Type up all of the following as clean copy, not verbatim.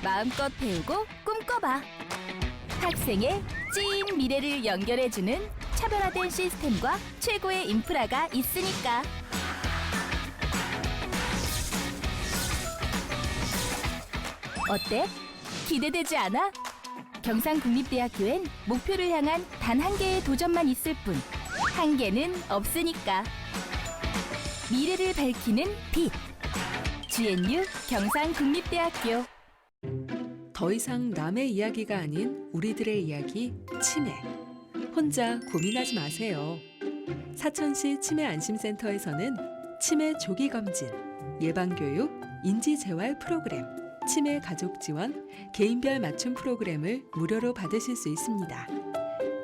마음껏 배우고 꿈꿔봐. 학생의 찐 미래를 연결해주는 차별화된 시스템과 최고의 인프라가 있으니까. 어때? 기대되지 않아? 경상국립대학교엔 목표를 향한 단 한 개의 도전만 있을 뿐 한계는 없으니까. 미래를 밝히는 빛. GNU 경상국립대학교. 더 이상 남의 이야기가 아닌 우리들의 이야기, 치매. 혼자 고민하지 마세요. 사천시 치매안심센터에서는 치매 조기 검진, 예방교육, 인지재활 프로그램, 치매 가족 지원, 개인별 맞춤 프로그램을 무료로 받으실 수 있습니다.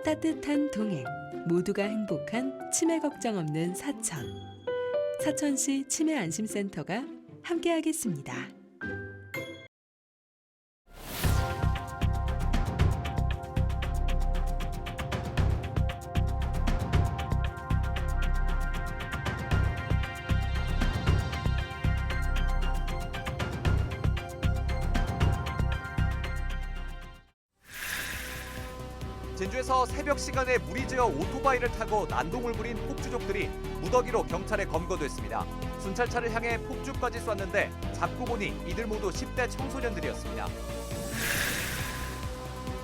따뜻한 동행, 모두가 행복한 치매 걱정 없는 사천. 사천시 치매안심센터가 함께하겠습니다. 진주에서 새벽 시간에 무리지어 오토바이를 타고 난동을 부린 폭주족들이 무더기로 경찰에 검거됐습니다. 순찰차를 향해 폭주까지 쐈는데 잡고 보니 이들 모두 10대 청소년들이었습니다.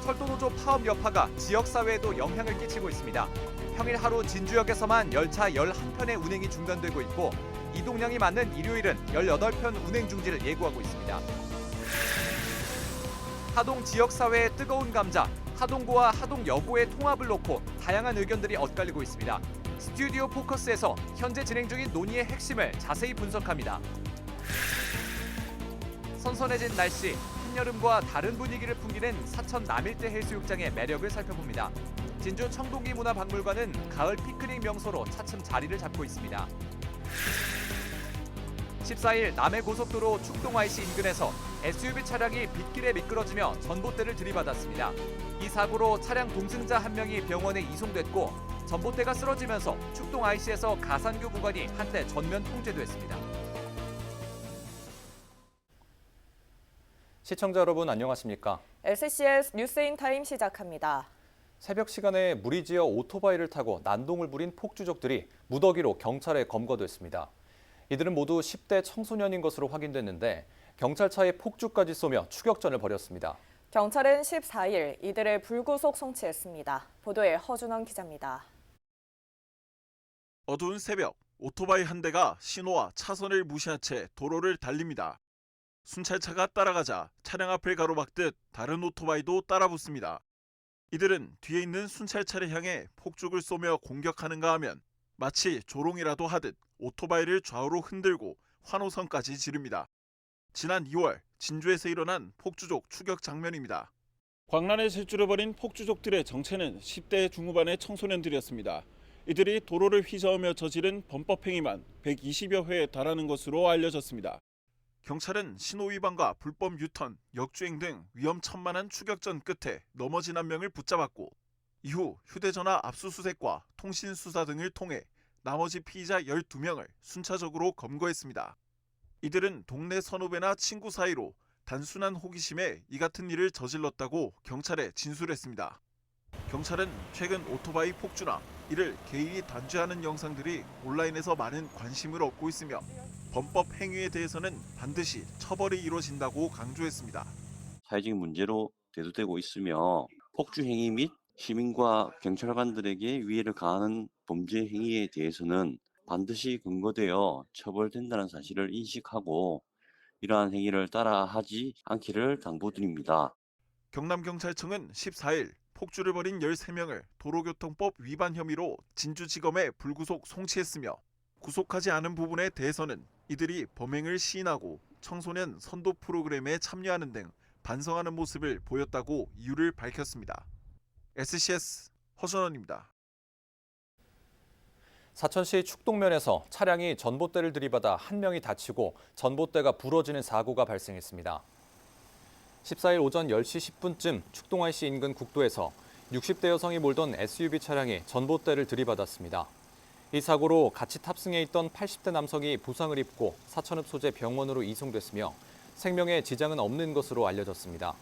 철도노조 파업 여파가 지역사회에도 영향을 끼치고 있습니다. 평일 하루 진주역에서만 열차 11편의 운행이 중단되고 있고 이동량이 많은 일요일은 18편 운행 중지를 예고하고 있습니다. 하동 지역사회의 뜨거운 감자, 하동구와 하동여고의 통합을 놓고 다양한 의견들이 엇갈리고 있습니다. 스튜디오 포커스에서 현재 진행 중인 논의의 핵심을 자세히 분석합니다. 선선해진 날씨, 한여름과 다른 분위기를 풍기는 사천 남일대 해수욕장의 매력을 살펴봅니다. 진주 청동기 문화박물관은 가을 피크닉 명소로 차츰 자리를 잡고 있습니다. 14일 남해고속도로 축동YC 인근에서 SUV 차량이 빗길에 미끄러지며 전봇대를 들이받았습니다. 이 사고로 차량 동승자 한 명이 병원에 이송됐고 전봇대가 쓰러지면서 축동YC에서 가산교 구간이 한때 전면 통제됐습니다. 시청자 여러분 안녕하십니까? LCCS 뉴스인타임 시작합니다. 새벽 시간에 무리지어 오토바이를 타고 난동을 부린 폭주족들이 무더기로 경찰에 검거됐습니다. 이들은 모두 10대 청소년인 것으로 확인됐는데 경찰차에 폭주까지 쏘며 추격전을 벌였습니다. 경찰은 14일 이들을 불구속 송치했습니다. 보도에 허준원 기자입니다. 어두운 새벽, 오토바이 한 대가 신호와 차선을 무시한 채 도로를 달립니다. 순찰차가 따라가자 차량 앞을 가로막듯 다른 오토바이도 따라붙습니다. 이들은 뒤에 있는 순찰차를 향해 폭죽을 쏘며 공격하는가 하면 마치 조롱이라도 하듯 오토바이를 좌우로 흔들고 환호성까지 지릅니다. 지난 2월 진주에서 일어난 폭주족 추격 장면입니다. 광란에 실주를 벌인 폭주족들의 정체는 10대 중후반의 청소년들이었습니다. 이들이 도로를 휘저으며 저지른 범법행위만 120여 회에 달하는 것으로 알려졌습니다. 경찰은 신호위반과 불법 유턴, 역주행 등 위험천만한 추격전 끝에 넘어진 한 명을 붙잡았고 이후 휴대전화 압수수색과 통신수사 등을 통해 나머지 피의자 12명을 순차적으로 검거했습니다. 이들은 동네 선후배나 친구 사이로 단순한 호기심에 이 같은 일을 저질렀다고 경찰에 진술했습니다. 경찰은 최근 오토바이 폭주나 이를 개인이 단죄하는 영상들이 온라인에서 많은 관심을 얻고 있으며 범법 행위에 대해서는 반드시 처벌이 이루어진다고 강조했습니다. 사회적인 문제로 대두되고 있으며 폭주 행위 및 시민과 경찰관들에게 위해를 가하는 범죄 행위에 대해서는 반드시 근거되어 처벌된다는 사실을 인식하고 이러한 행위를 따라하지 않기를 당부드립니다. 경남경찰청은 14일 폭주를 벌인 13명을 도로교통법 위반 혐의로 진주지검에 불구속 송치했으며 구속하지 않은 부분에 대해서는 이들이 범행을 시인하고 청소년 선도 프로그램에 참여하는 등 반성하는 모습을 보였다고 이유를 밝혔습니다. SCS 허준원입니다. 사천시 축동면에서 차량이 전봇대를 들이받아 한 명이 다치고 전봇대가 부러지는 사고가 발생했습니다. 14일 오전 10시 10분쯤 축동YC 인근 국도에서 60대 여성이 몰던 SUV 차량이 전봇대를 들이받았습니다. 이 사고로 같이 탑승해 있던 80대 남성이 부상을 입고 사천읍 소재 병원으로 이송됐으며 생명에 지장은 없는 것으로 알려졌습니다.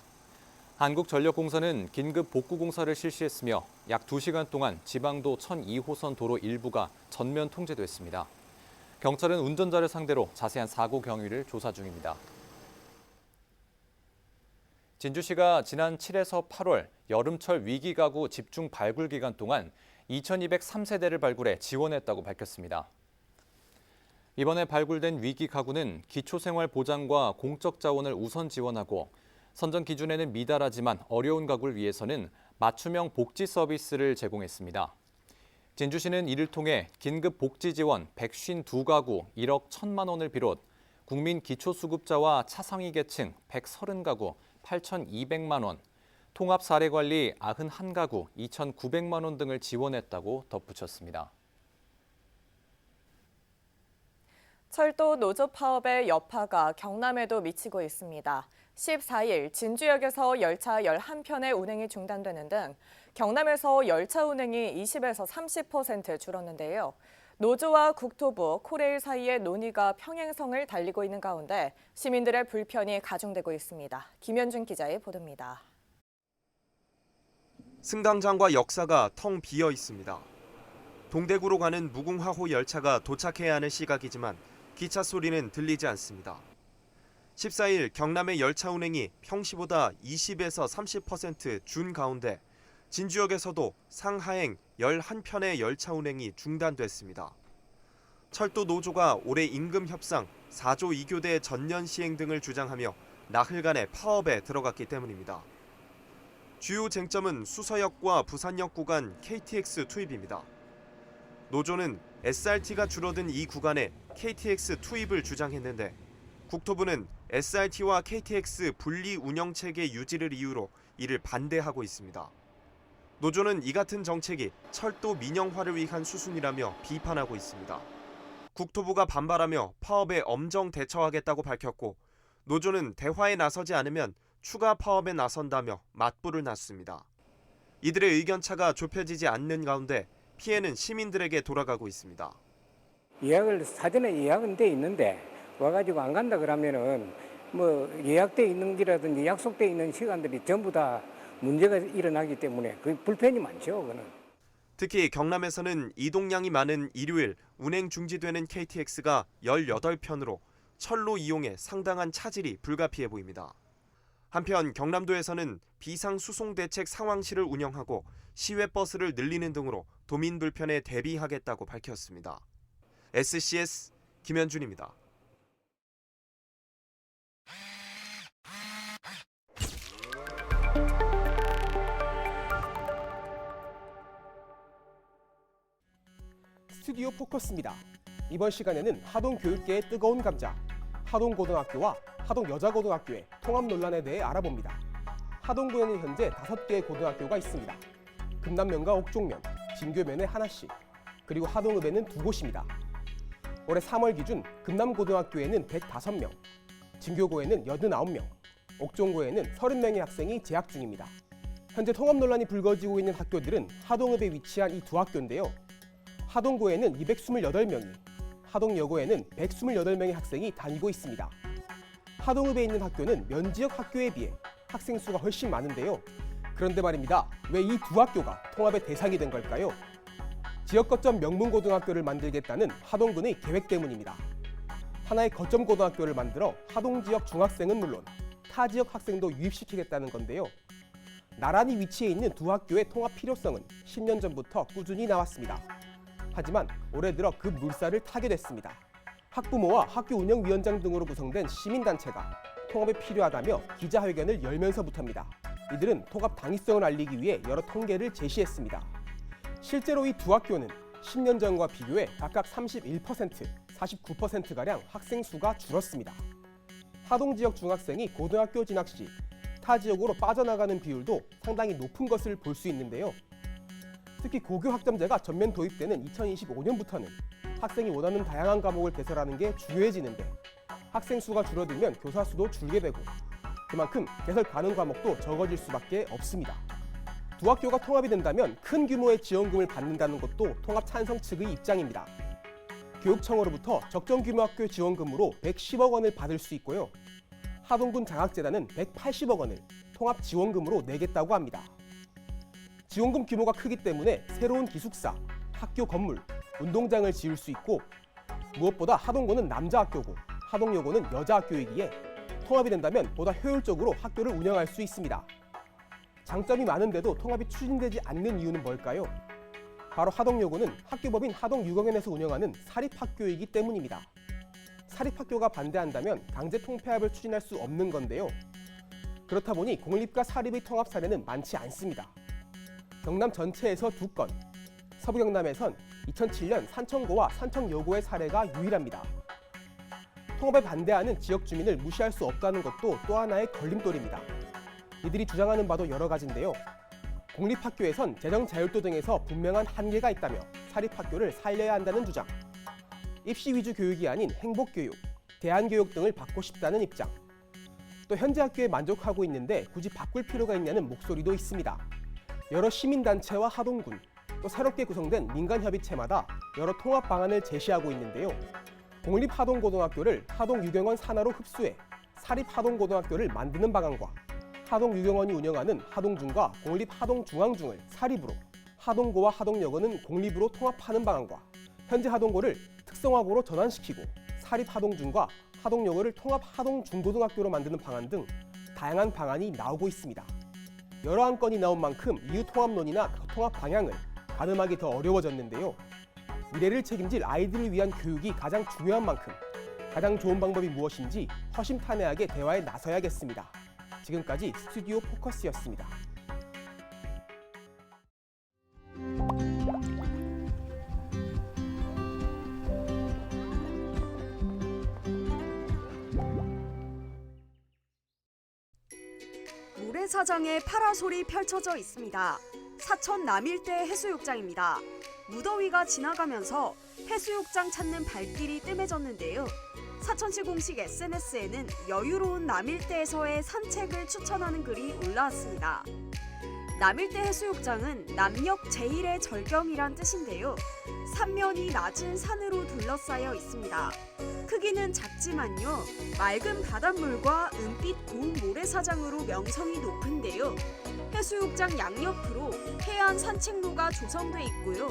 한국전력공사는 긴급 복구 공사를 실시했으며 약 2시간 동안 지방도 1002호선 도로 일부가 전면 통제됐습니다. 경찰은 운전자를 상대로 자세한 사고 경위를 조사 중입니다. 진주시가 지난 7에서 8월 여름철 위기 가구 집중 발굴 기간 동안 2203세대를 발굴해 지원했다고 밝혔습니다. 이번에 발굴된 위기 가구는 기초생활 보장과 공적 자원을 우선 지원하고 선정 기준에는 미달하지만 어려운 가구를 위해서는 맞춤형 복지 서비스를 제공했습니다. 진주시는 이를 통해 긴급 복지 지원 152가구 1억 1천만 원을 비롯 국민 기초수급자와 차상위 계층 130가구 8,200만 원, 통합 사례 관리 91가구 2,900만 원 등을 지원했다고 덧붙였습니다. 철도 노조 파업의 여파가 경남에도 미치고 있습니다. 14일 진주역에서 열차 11편의 운행이 중단되는 등 경남에서 열차 운행이 20에서 30% 줄었는데요. 노조와 국토부, 코레일 사이의 논의가 평행성을 달리고 있는 가운데 시민들의 불편이 가중되고 있습니다. 김현준 기자의 보도입니다. 승강장과 역사가 텅 비어 있습니다. 동대구로 가는 무궁화호 열차가 도착해야 하는 시각이지만 기차 소리는 들리지 않습니다. 14일 경남의 열차 운행이 평시보다 20에서 30% 준 가운데 진주역에서도 상하행 11편의 열차 운행이 중단됐습니다. 철도 노조가 올해 임금 협상 4조 2교대 전년 시행 등을 주장하며 나흘간의 파업에 들어갔기 때문입니다. 주요 쟁점은 수서역과 부산역 구간 KTX 투입입니다. 노조는 SRT가 줄어든 이 구간에 KTX 투입을 주장했는데 국토부는 SRT와 KTX 분리 운영 체계 유지를 이유로 이를 반대하고 있습니다. 노조는 이 같은 정책이 철도 민영화를 위한 수순이라며 비판하고 있습니다. 국토부가 반발하며 파업에 엄정 대처하겠다고 밝혔고 노조는 대화에 나서지 않으면 추가 파업에 나선다며 맞불을 놨습니다. 이들의 의견차가 좁혀지지 않는 가운데 피해는 시민들에게 돌아가고 있습니다. 예약을 사전에 예약은 돼 있는데 와가지고 안 간다 그러면은 뭐 예약돼 있는 길이라든지 약속돼 있는 시간들이 전부 다 문제가 일어나기 때문에 그 불편이 많죠. 그거는. 특히 경남에서는 이동량이 많은 일요일 운행 중지되는 KTX가 18편으로 철로 이용에 상당한 차질이 불가피해 보입니다. 한편 경남도에서는 비상수송대책 상황실을 운영하고 시외버스를 늘리는 등으로 도민 불편에 대비하겠다고 밝혔습니다. SCS 김현준입니다. 스튜디오 포커스입니다. 이번 시간에는 하동 교육계의 뜨거운 감자, 하동고등학교와 하동여자고등학교의 통합 논란에 대해 알아봅니다. 하동구에는 현재 5개의 고등학교가 있습니다. 금남면과 옥종면, 진교면에 하나씩, 그리고 하동읍에는 2곳입니다. 올해 3월 기준 금남고등학교에는 105명, 진교고에는 89명, 옥종고에는 30명의 학생이 재학 중입니다. 현재 통합 논란이 불거지고 있는 학교들은 하동읍에 위치한 이 두 학교인데요. 하동고에는 228명이, 하동여고에는 128명의 학생이 다니고 있습니다. 하동읍에 있는 학교는 면지역 학교에 비해 학생 수가 훨씬 많은데요. 그런데 말입니다. 왜 이 두 학교가 통합의 대상이 된 걸까요? 지역 거점 명문고등학교를 만들겠다는 하동군의 계획 때문입니다. 하나의 거점 고등학교를 만들어 하동 지역 중학생은 물론 타 지역 학생도 유입시키겠다는 건데요. 나란히 위치해 있는 두 학교의 통합 필요성은 10년 전부터 꾸준히 나왔습니다. 하지만 올해 들어 그 물살을 타게 됐습니다. 학부모와 학교 운영위원장 등으로 구성된 시민단체가 통합이 필요하다며 기자회견을 열면서부터입니다. 이들은 통합 당위성을 알리기 위해 여러 통계를 제시했습니다. 실제로 이 두 학교는 10년 전과 비교해 각각 31%, 49%가량 학생 수가 줄었습니다. 하동 지역 중학생이 고등학교 진학 시 타 지역으로 빠져나가는 비율도 상당히 높은 것을 볼 수 있는데요. 특히 고교 학점제가 전면 도입되는 2025년부터는 학생이 원하는 다양한 과목을 개설하는 게 중요해지는데 학생 수가 줄어들면 교사 수도 줄게 되고 그만큼 개설 가능 과목도 적어질 수밖에 없습니다. 두 학교가 통합이 된다면 큰 규모의 지원금을 받는다는 것도 통합 찬성 측의 입장입니다. 교육청으로부터 적정 규모 학교 지원금으로 110억 원을 받을 수 있고요. 하동군 장학재단은 180억 원을 통합지원금으로 내겠다고 합니다. 지원금 규모가 크기 때문에 새로운 기숙사, 학교 건물, 운동장을 지을 수 있고 무엇보다 하동고는 남자 학교고 하동여고는 여자 학교이기에 통합이 된다면 보다 효율적으로 학교를 운영할 수 있습니다. 장점이 많은데도 통합이 추진되지 않는 이유는 뭘까요? 바로 하동여고는 학교법인 하동유경연에서 운영하는 사립학교이기 때문입니다. 사립학교가 반대한다면 강제 통폐합을 추진할 수 없는 건데요. 그렇다 보니 공립과 사립의 통합 사례는 많지 않습니다. 경남 전체에서 2건, 서부 경남에선 2007년 산청고와 산청여고의 사례가 유일합니다. 통합에 반대하는 지역 주민을 무시할 수 없다는 것도 또 하나의 걸림돌입니다. 이들이 주장하는 바도 여러 가지인데요. 공립학교에선 재정 자율도 등에서 분명한 한계가 있다며 사립학교를 살려야 한다는 주장, 입시 위주 교육이 아닌 행복교육, 대안교육 등을 받고 싶다는 입장, 또 현재 학교에 만족하고 있는데 굳이 바꿀 필요가 있냐는 목소리도 있습니다. 여러 시민단체와 하동군, 또 새롭게 구성된 민간협의체마다 여러 통합 방안을 제시하고 있는데요. 공립하동고등학교를 하동유경원 산하로 흡수해 사립하동고등학교를 만드는 방안과 하동유경원이 운영하는 하동중과 공립하동중앙중을 사립으로, 하동고와 하동여고는 공립으로 통합하는 방안과 현재 하동고를 특성화고로 전환시키고 사립하동중과 하동여고를 통합 하동중고등학교로 만드는 방안 등 다양한 방안이 나오고 있습니다. 여러 안건이 나온 만큼 이후 통합론이나 통합 방향을 가늠하기 더 어려워졌는데요. 미래를 책임질 아이들을 위한 교육이 가장 중요한 만큼 가장 좋은 방법이 무엇인지 허심탄회하게 대화에 나서야겠습니다. 지금까지 스튜디오 포커스였습니다. 모래사장에 파라솔이 펼쳐져 있습니다. 사천 남일대 해수욕장입니다. 무더위가 지나가면서 해수욕장 찾는 발길이 뜸해졌는데요. 사천시 공식 SNS에는 여유로운 남일대에서의 산책을 추천하는 글이 올라왔습니다. 남일대 해수욕장은 남녘 제1의 절경이란 뜻인데요. 산면이 낮은 산으로 둘러싸여 있습니다. 크기는 작지만요. 맑은 바닷물과 은빛 고운 모래사장으로 명성이 높은데요. 해수욕장 양옆으로 해안 산책로가 조성돼 있고요.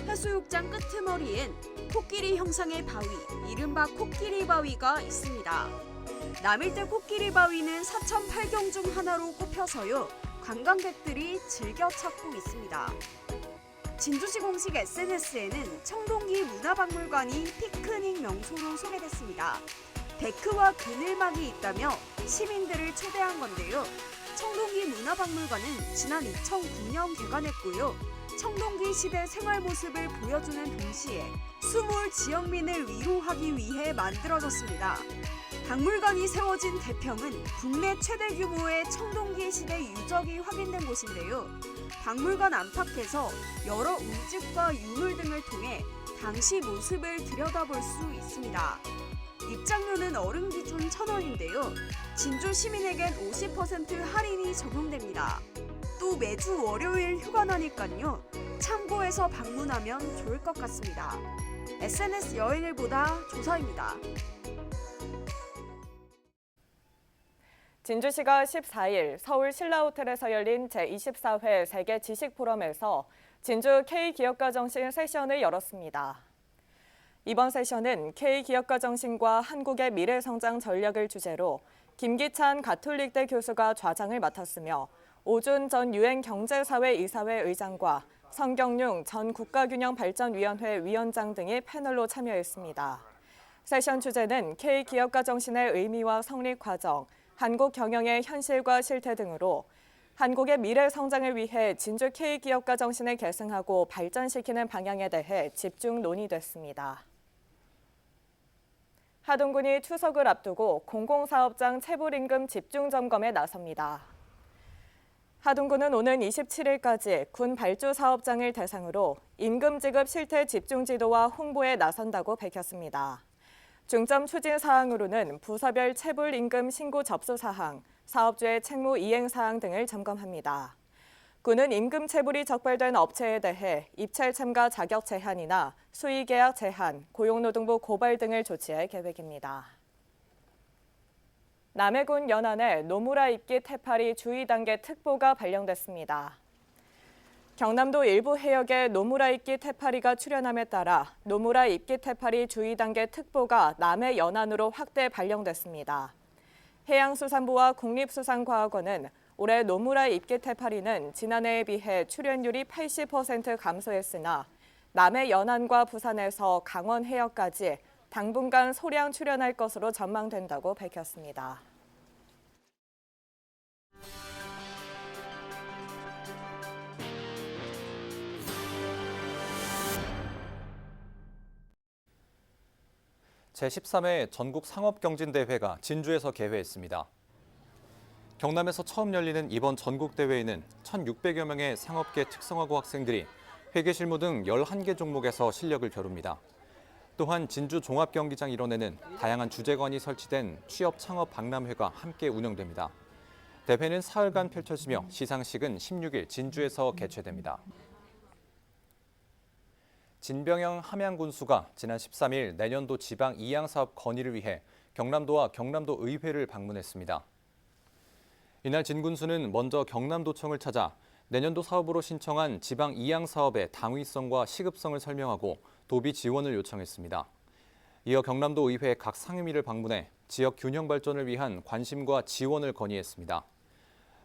해수욕장 끄트머리엔 코끼리 형상의 바위, 이른바 코끼리 바위가 있습니다. 남일대 코끼리 바위는 사천 8경 중 하나로 꼽혀서요. 관광객들이 즐겨 찾고 있습니다. 진주시 공식 SNS에는 청동기 문화박물관이 피크닉 명소로 소개됐습니다. 데크와 그늘막이 있다며 시민들을 초대한 건데요. 청동기 문화박물관은 지난 2009년 개관했고요. 청동기 시대 생활 모습을 보여주는 동시에 수몰 지역민을 위로하기 위해 만들어졌습니다. 박물관이 세워진 대평은 국내 최대 규모의 청동기 시대 유적이 확인된 곳인데요. 박물관 안팎에서 여러 울집과 유물 등을 통해 당시 모습을 들여다볼 수 있습니다. 입장료는 어른 기준 1,000원인데요. 진주 시민에겐 50% 할인이 적용됩니다. 또 매주 월요일 휴관하니까요. 참고해서 방문하면 좋을 것 같습니다. SNS 여행을 보다 조사입니다. 진주시가 14일 서울 신라호텔에서 열린 제24회 세계 지식포럼에서 진주 K기업가 정신 세션을 열었습니다. 이번 세션은 K기업가 정신과 한국의 미래성장 전략을 주제로 김기찬 가톨릭대 교수가 좌장을 맡았으며 오준 전 유엔경제사회이사회 의장과 성경용 전 국가균형발전위원회 위원장 등이 패널로 참여했습니다. 세션 주제는 K기업가 정신의 의미와 성립 과정, 한국 경영의 현실과 실태 등으로 한국의 미래 성장을 위해 진주 K기업가 정신을 계승하고 발전시키는 방향에 대해 집중 논의됐습니다. 하동군이 추석을 앞두고 공공사업장 체불임금 집중점검에 나섭니다. 하동군은 오는 27일까지 군 발주 사업장을 대상으로 임금 지급 실태 집중 지도와 홍보에 나선다고 밝혔습니다. 중점 추진 사항으로는 부서별 체불 임금 신고 접수 사항, 사업주의 책무 이행 사항 등을 점검합니다. 군은 임금 체불이 적발된 업체에 대해 입찰 참가 자격 제한이나 수의 계약 제한, 고용노동부 고발 등을 조치할 계획입니다. 남해군 연안에 노무라 입기 태파리 주의 단계 특보가 발령됐습니다. 경남도 일부 해역에 노무라 입기 태파리가 출현함에 따라 노무라 입기 태파리 주의 단계 특보가 남해 연안으로 확대 발령됐습니다. 해양수산부와 국립수산과학원은 올해 노무라 입기 태파리는 지난해에 비해 출현율이 80% 감소했으나 남해 연안과 부산에서 강원 해역까지 당분간 소량 출현할 것으로 전망된다고 밝혔습니다. 제13회 전국 상업경진대회가 진주에서 개회했습니다. 경남에서 처음 열리는 이번 전국대회에는 1,600여 명의 상업계 특성화고 학생들이 회계실무 등 11개 종목에서 실력을 겨룹니다. 또한 진주 종합경기장 일원에는 다양한 주재관이 설치된 취업 창업 박람회가 함께 운영됩니다. 대회는 사흘간 펼쳐지며 시상식은 16일 진주에서 개최됩니다. 진병영 함양군수가 지난 13일 내년도 지방 이양사업 건의를 위해 경남도와 경남도 의회를 방문했습니다. 이날 진 군수는 먼저 경남도청을 찾아 내년도 사업으로 신청한 지방 이양사업의 당위성과 시급성을 설명하고 도비 지원을 요청했습니다. 이어 경남도 의회 각 상임위를 방문해 지역 균형 발전을 위한 관심과 지원을 건의했습니다.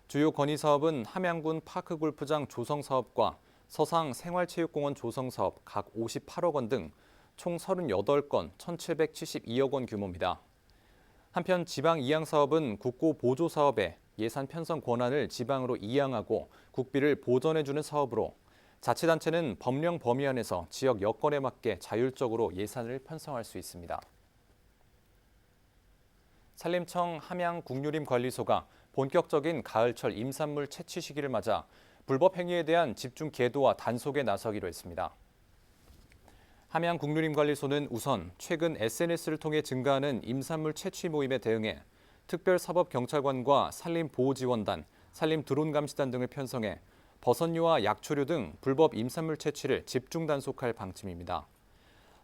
주요 건의 사업은 함양군 파크골프장 조성 사업과 서상 생활체육공원 조성 사업 각 58억 원 등 총 38건 1,772억 원 규모입니다. 한편 지방 이양 사업은 국고 보조 사업에 예산 편성 권한을 지방으로 이양하고 국비를 보전해주는 사업으로 자치단체는 법령 범위 안에서 지역 여건에 맞게 자율적으로 예산을 편성할 수 있습니다. 산림청 함양국유림관리소가 본격적인 가을철 임산물 채취 시기를 맞아 불법 행위에 대한 집중 계도와 단속에 나서기로 했습니다. 함양국유림관리소는 우선 최근 SNS를 통해 증가하는 임산물 채취 모임에 대응해 특별사법경찰관과 산림보호지원단, 산림드론감시단 등을 편성해 버섯류와 약초류 등 불법 임산물 채취를 집중 단속할 방침입니다.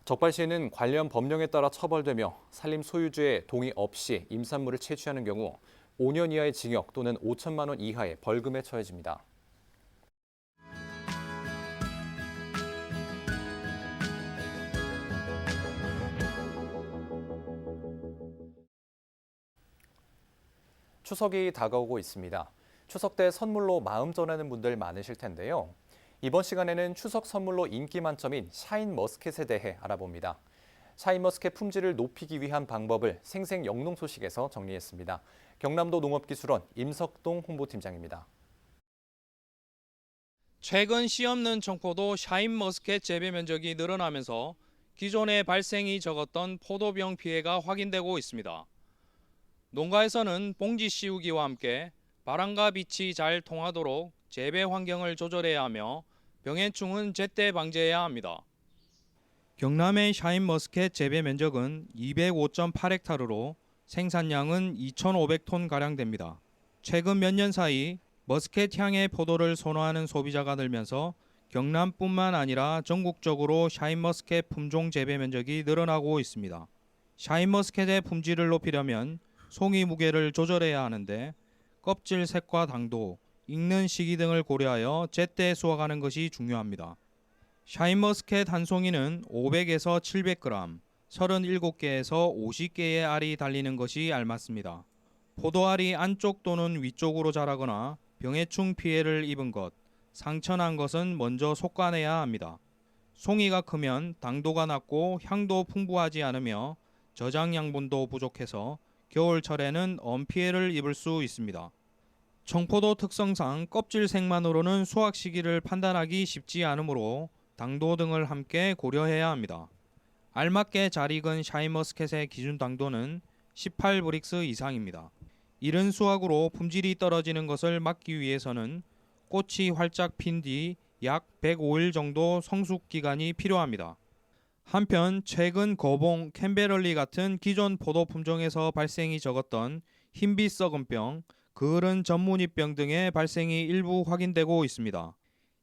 적발 시에는 관련 법령에 따라 처벌되며 산림 소유주의 동의 없이 임산물을 채취하는 경우 5년 이하의 징역 또는 5천만 원 이하의 벌금에 처해집니다. 추석이 다가오고 있습니다. 추석 때 선물로 마음 전하는 분들 많으실 텐데요. 이번 시간에는 추석 선물로 인기 만점인 샤인머스켓에 대해 알아봅니다. 샤인머스켓 품질을 높이기 위한 방법을 생생영농소식에서 정리했습니다. 경남도 농업기술원 임석동 홍보팀장입니다. 최근 씨 없는 청포도 샤인머스켓 재배 면적이 늘어나면서 기존의 발생이 적었던 포도병 피해가 확인되고 있습니다. 농가에서는 봉지 씌우기와 함께 바람과 빛이 잘 통하도록 재배 환경을 조절해야 하며 병해충은 제때 방제해야 합니다. 경남의 샤인머스켓 재배 면적은 205.8헥타르로 생산량은 2,500톤가량 됩니다. 최근 몇 년 사이 머스켓 향의 포도를 선호하는 소비자가 늘면서 경남뿐만 아니라 전국적으로 샤인머스켓 품종 재배 면적이 늘어나고 있습니다. 샤인머스켓의 품질을 높이려면 송이 무게를 조절해야 하는데 껍질 색과 당도, 익는 시기 등을 고려하여 제때 수확하는 것이 중요합니다. 샤인머스켓 한 송이는 500에서 700g, 37개에서 50개의 알이 달리는 것이 알맞습니다. 포도알이 안쪽 또는 위쪽으로 자라거나 병해충 피해를 입은 것, 상처난 것은 먼저 솎아내야 합니다. 송이가 크면 당도가 낮고 향도 풍부하지 않으며 저장 양분도 부족해서 겨울철에는 엄 피해를 입을 수 있습니다. 청포도 특성상 껍질색만으로는 수확 시기를 판단하기 쉽지 않으므로 당도 등을 함께 고려해야 합니다. 알맞게 잘 익은 샤인머스켓의 기준 당도는 18브릭스 이상입니다. 이른 수확으로 품질이 떨어지는 것을 막기 위해서는 꽃이 활짝 핀 뒤 약 105일 정도 성숙 기간이 필요합니다. 한편 최근 거봉, 캔베럴리 같은 기존 포도 품종에서 발생이 적었던 흰빛 썩은병, 그을은 전무늬병 등의 발생이 일부 확인되고 있습니다.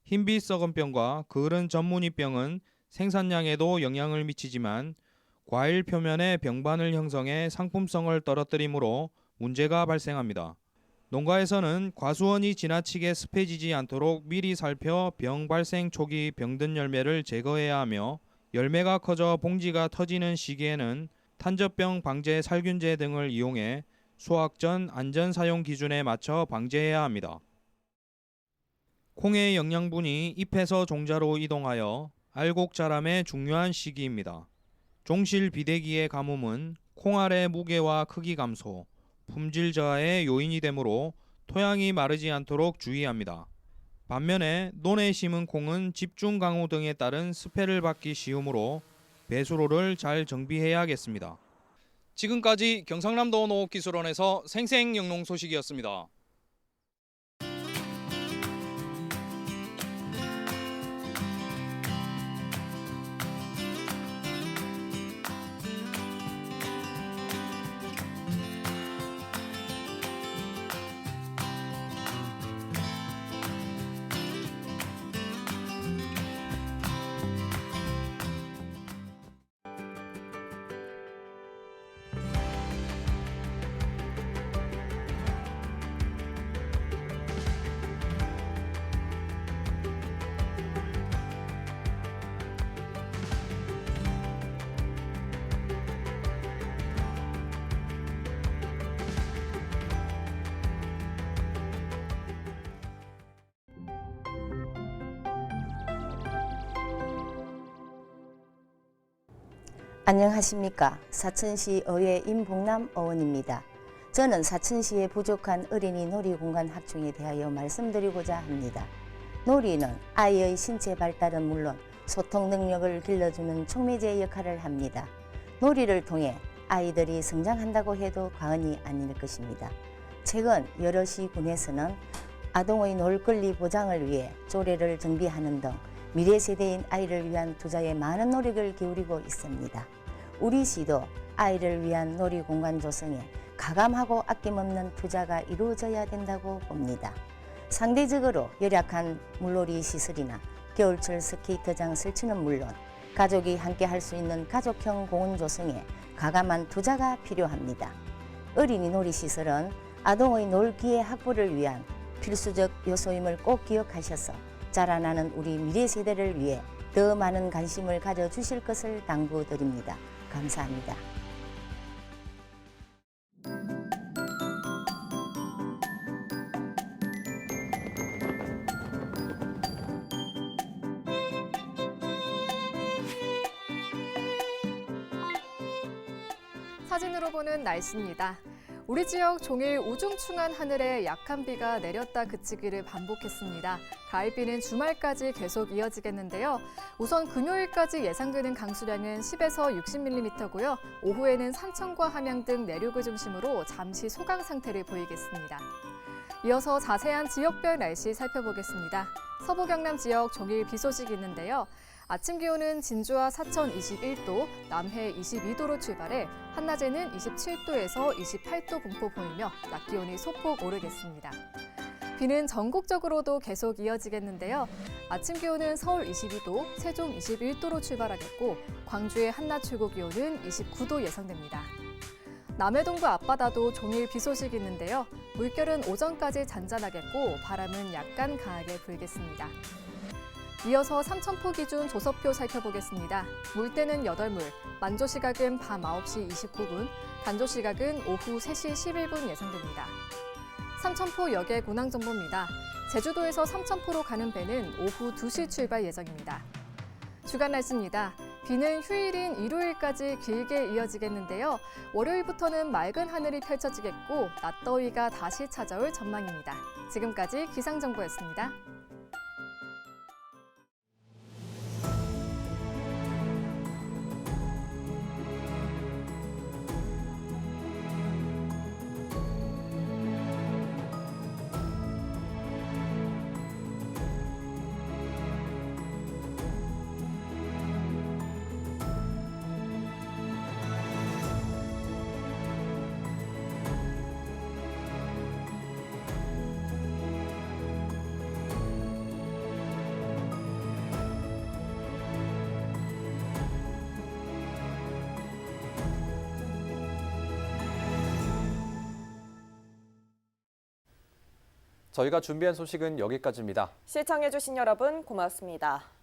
흰빛 썩은병과 그을은 전무늬병은 생산량에도 영향을 미치지만 과일 표면에 병반을 형성해 상품성을 떨어뜨리므로 문제가 발생합니다. 농가에서는 과수원이 지나치게 습해지지 않도록 미리 살펴 병 발생 초기 병든 열매를 제거해야 하며 열매가 커져 봉지가 터지는 시기에는 탄저병 방제 살균제 등을 이용해 수확 전 안전 사용 기준에 맞춰 방제해야 합니다. 콩의 영양분이 잎에서 종자로 이동하여 알곡 자람의 중요한 시기입니다. 종실 비대기의 가뭄은 콩알의 무게와 크기 감소, 품질 저하의 요인이 되므로 토양이 마르지 않도록 주의합니다. 반면에 논에 심은 콩은 집중 강우 등에 따른 습해를 받기 쉬우므로 배수로를 잘 정비해야겠습니다. 지금까지 경상남도 농업기술원에서 생생영농 소식이었습니다. 안녕하십니까. 사천시 의회 임봉남 의원입니다. 저는 사천시의 부족한 어린이 놀이공간 확충에 대하여 말씀드리고자 합니다. 놀이는 아이의 신체 발달은 물론 소통 능력을 길러주는 촉매제 역할을 합니다. 놀이를 통해 아이들이 성장한다고 해도 과언이 아닐 것입니다. 최근 여러 시군에서는 아동의 놀권리 보장을 위해 조례를 정비하는 등 미래 세대인 아이를 위한 투자에 많은 노력을 기울이고 있습니다. 우리 시도 아이를 위한 놀이공간 조성에 가감하고 아낌없는 투자가 이루어져야 된다고 봅니다. 상대적으로 열악한 물놀이 시설이나 겨울철 스케이트장 설치는 물론 가족이 함께 할 수 있는 가족형 공원 조성에 가감한 투자가 필요합니다. 어린이 놀이시설은 아동의 놀기의 확보를 위한 필수적 요소임을 꼭 기억하셔서 자라나는 우리 미래 세대를 위해 더 많은 관심을 가져주실 것을 당부드립니다. 감사합니다. 사진으로 보는 날씨입니다. 우리 지역 종일 우중충한 하늘에 약한 비가 내렸다 그치기를 반복했습니다. 가을비는 주말까지 계속 이어지겠는데요. 우선 금요일까지 예상되는 강수량은 10에서 60mm고요. 오후에는 산청과 함양 등 내륙을 중심으로 잠시 소강 상태를 보이겠습니다. 이어서 자세한 지역별 날씨 살펴보겠습니다. 서부 경남 지역 종일 비 소식이 있는데요. 아침 기온은 진주와 사천 21도, 남해 22도로 출발해 한낮에는 27도에서 28도 분포 보이며 낮 기온이 소폭 오르겠습니다. 비는 전국적으로도 계속 이어지겠는데요. 아침 기온은 서울 22도, 세종 21도로 출발하겠고 광주의 한낮 최고 기온은 29도 예상됩니다. 남해동부 앞바다도 종일 비 소식이 있는데요. 물결은 오전까지 잔잔하겠고 바람은 약간 강하게 불겠습니다. 이어서 삼천포 기준 조석표 살펴보겠습니다. 물때는 8물, 만조 시각은 밤 9시 29분, 간조 시각은 오후 3시 11분 예상됩니다. 삼천포 역의 운항 정보입니다. 제주도에서 삼천포로 가는 배는 오후 2시 출발 예정입니다. 주간 날씨입니다. 비는 휴일인 일요일까지 길게 이어지겠는데요. 월요일부터는 맑은 하늘이 펼쳐지겠고 낮더위가 다시 찾아올 전망입니다. 지금까지 기상정보였습니다. 저희가 준비한 소식은 여기까지입니다. 시청해주신 여러분 고맙습니다.